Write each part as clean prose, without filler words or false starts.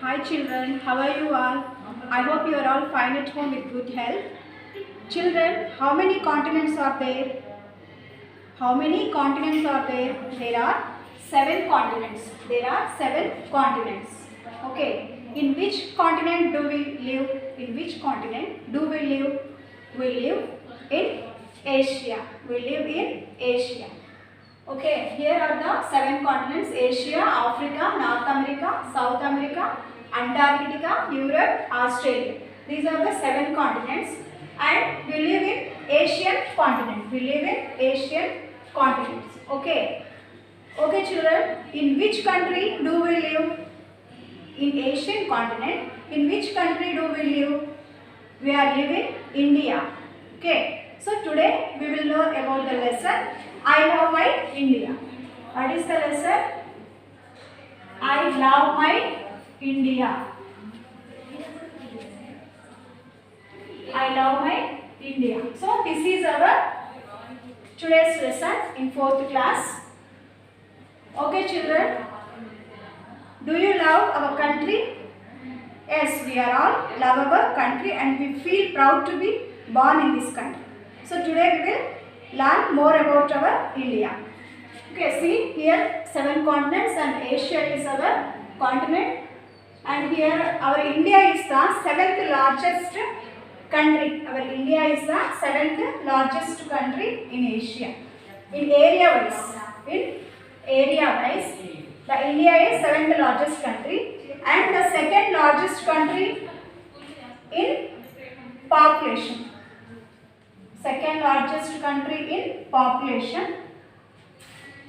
Hi children, how are you all? I hope you are all fine at home with good health. Children, how many continents are there? How many continents are there? There are 7 continents. There are 7 continents. Okay. In which continent do we live? In which continent do we live? We live in Asia. We live in Asia. Okay, here are the 7 continents: Asia, Africa, North America, South America, Antarctica, Europe, Australia. These are the 7 continents, and we live in Asian continent. We live in Asian continents. Okay. Okay children, in which country do we live? In Asian continent. In which country do we live? We are living India. Okay. So today we will learn about the lesson I love my India. What is the lesson? I love my India. I love my India. So this is our today's lesson in 4th class. Okay children, do you love our country? Yes, we are all love our country and we feel proud to be born in this country. So today we will learn more about our India. Okay, see here 7 continents and Asia is our continent, and here our India is the 7th largest country. Our India is the 7th largest country in Asia. In area wise, the India is 7th largest country and the 2nd largest country in population. 2nd largest country in population.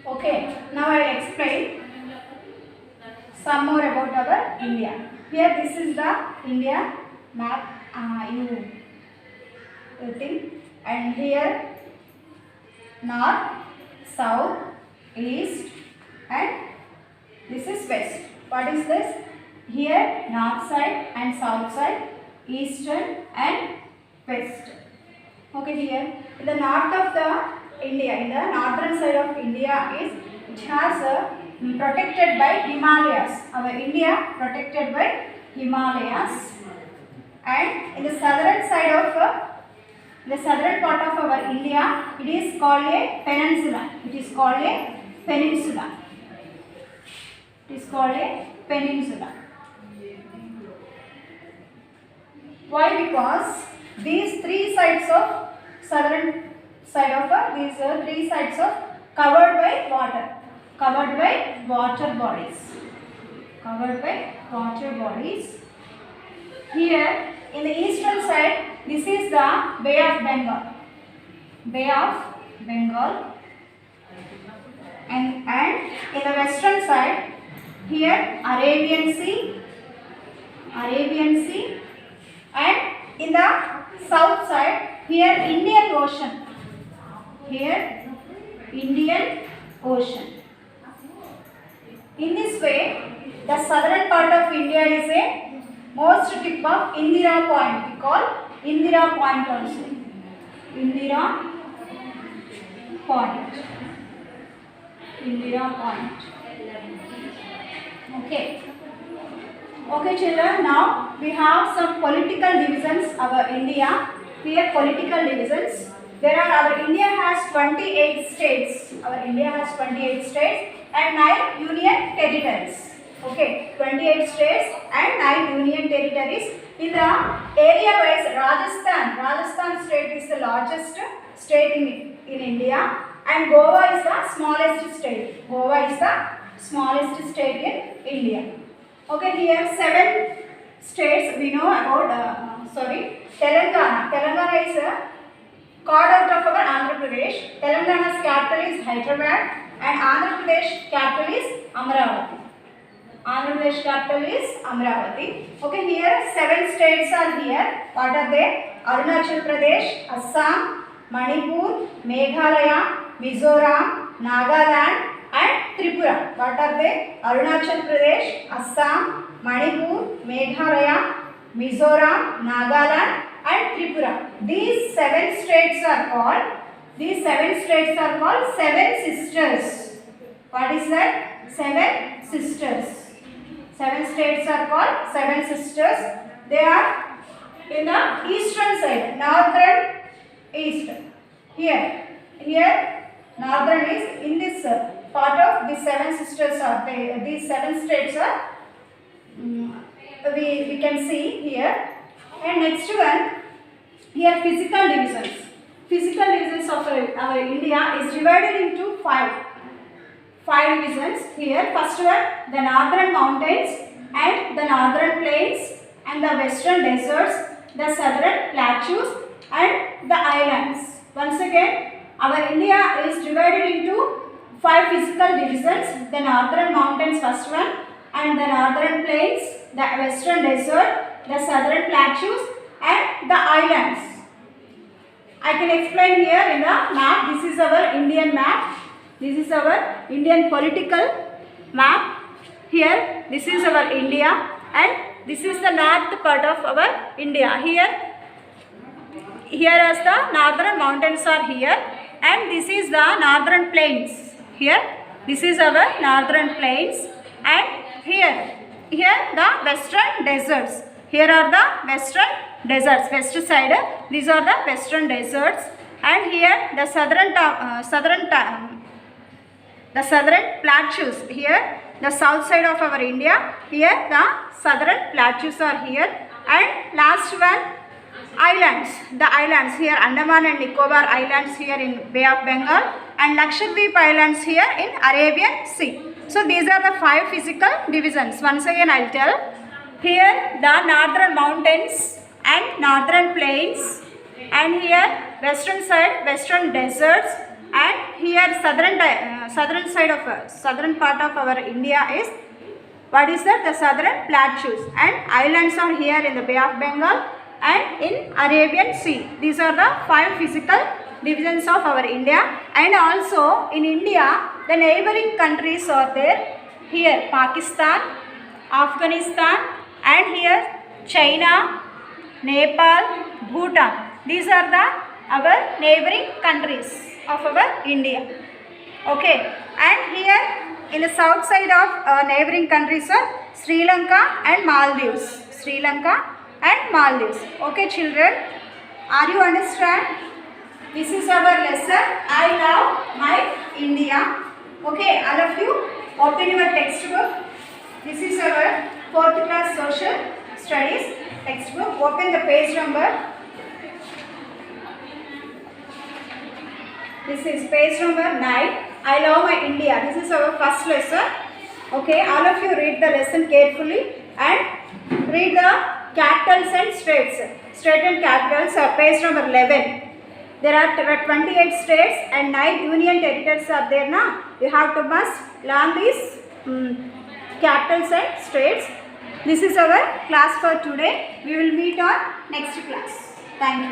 Okay, now I will explain some more about our India. Here this is the India map, you think, and here north, south, east, and this is west. What is this? Here north side and south side, eastern and west. Okay, here in the north of the India, in the northern side of India is it has protected by Himalayas. Our India protected by Himalayas, and in the southern side of the southern part of our India, it is called a peninsula. It is called a peninsula. It is called a peninsula. Why? Because these 3 sides of southern side of these 3 sides of covered by water. Covered by water bodies. Covered by water bodies. Here in the eastern side, this is the Bay of Bengal. Bay of Bengal. And in the western side, here Arabian Sea. Arabian Sea. And in the south side, here Indian Ocean. Here Indian Ocean. In this way, the southern part of India is a most tip of Indira Point. We call Indira Point also. Indira Point. Indira Point. Okay. Okay children, now we have some political divisions of India. Here political divisions. There are, our India has 28 states. Our India has 28 states and 9 union territories. Okay, 28 states and 9 union territories. In the area wise, Rajasthan state is the largest state in India, and Goa is the smallest state. Goa is the smallest state in India. Okay, here 7 states we know about. Telangana. Telangana is carved out of our Andhra Pradesh. Telangana's capital is Hyderabad and Andhra Pradesh capital is Amaravati. Andhra Pradesh capital is Amaravati. Okay, here 7 states are here. What are they? Arunachal Pradesh, Assam, Manipur, Meghalaya, Mizoram, Nagaland and Tripura. What are they? Arunachal Pradesh, Assam, Manipur, Meghalaya, Mizoram, Nagaland and Tripura. These 7 states are called 7 sisters. What is that? 7 sisters. 7 states are called 7 sisters. They are in the eastern side, northern east. Here northern is in this part of the 7 sisters are they, these 7 states are we can see here. And next one, here physical divisions. Physical divisions of our India is divided into five divisions. Here first one, the northern mountains and the northern plains and the western deserts, the southern plateaus and the islands. Once again, our India is divided into 5 physical divisions. The northern mountains first one, and the northern plains, the western desert, the southern plateaus and the islands. I can explain here in the map. This is our Indian map. This is our Indian political map. Here this is our India and this is the north part of our India. Here as the northern mountains are here and this is the northern plains. Here this is our northern plains and here the western deserts. Here are the western deserts, west side. These are the western deserts and here the southern plateaus. Here the south side of our India. Here the southern plateaus are here and last one, islands. The islands here, Andaman and Nicobar Islands here in Bay of Bengal and Lakshadweep Islands here in Arabian Sea. So these are the 5 physical divisions. Once again I will tell. Here the northern mountains and northern plains and here western side, western deserts and here southern side of southern part of our India is what is that? The southern plateaus and islands are here in the Bay of Bengal and in Arabian Sea. These are the 5 physical divisions of our India. And also in India the neighboring countries are there. Here Pakistan, Afghanistan and here China, Nepal, Bhutan. These are our neighboring countries of our India. Okay, and here in the south side of neighboring countries are Sri Lanka and Maldives. Sri Lanka and Maldives. Okay children, are you understand? This is our lesson, I love my India. Okay, all of you open your textbook. This is our 4th class social studies textbook. Open the page number. This is page number 9. I love my India. This is our first lesson. Okay, all of you read the lesson carefully and read the capitals and states. State and capitals are page number 11. There are 28 states and 9 union territories are there now. You have to must learn these capitals and states. This is our class for today. We will meet on next class. Thank you.